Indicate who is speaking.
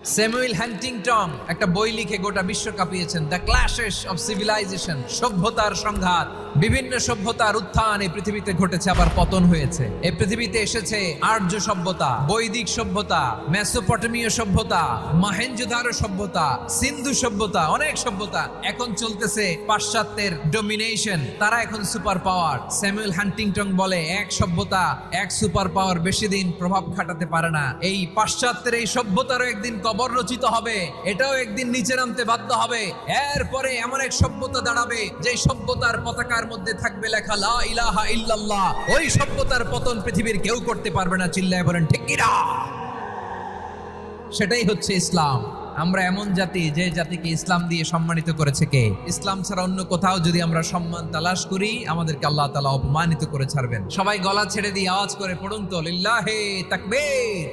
Speaker 1: Samuel Huntington একটা বই লিখে গোটা বিশ্ব কাঁপিয়েছেন, দ্য ক্ল্যাশেস অফ সিভিলাইজেশন, সভ্যতার সংঘাত। বিভিন্ন সভ্যতার উত্থান এই পৃথিবীতে ঘটেছে, আবার পতন হয়েছে। এই পৃথিবীতে এসেছে আর্য সভ্যতা, বৈদিক সভ্যতা, মেসোপটেমীয় সভ্যতা, মহেঞ্জোদারো সভ্যতা, সিন্ধু সভ্যতা, অনেক সভ্যতা। এখন চলতেছে পাশ্চাত্যের ডমিনেশন, তারা এখন সুপার পাওয়ার। স্যামুয়েল হান্টিংটন বলে এক সভ্যতা, এক সুপার পাওয়ার বেশি দিন প্রভাব খাটাতে পারে না। এই পাশ্চাত্যের এই সভ্যতারও একদিন কবর রচিত হবে, এটাও একদিন নিচে নামতে বাধ্য হবে। এরপরে এমন এক সভ্যতা দাঁড়াবে যে সভ্যতার পতাকার মধ্যে থাকবে লেখা লা ইলাহা ইল্লাল্লাহ। ওই সভ্যতার পতন পৃথিবীর কেউ করতে পারবে না। চিল্লায় বলেন ঠিক কিনা? সেটাই হচ্ছে ইসলাম। আমরা এমন জাতি যে জাতিকে ইসলাম দিয়ে সম্মানিত করেছে কে? ইসলাম ছাড়া অন্য কোথাও যদি আমরা সম্মান তালাশ করি, আমাদেরকে আল্লাহ তাআলা অপমানিত করে ছাড়বেন। সবাই গলা ছেড়ে দিয়ে আওয়াজ করে পড়ুন তো, লিল্লাহে তাকবীর।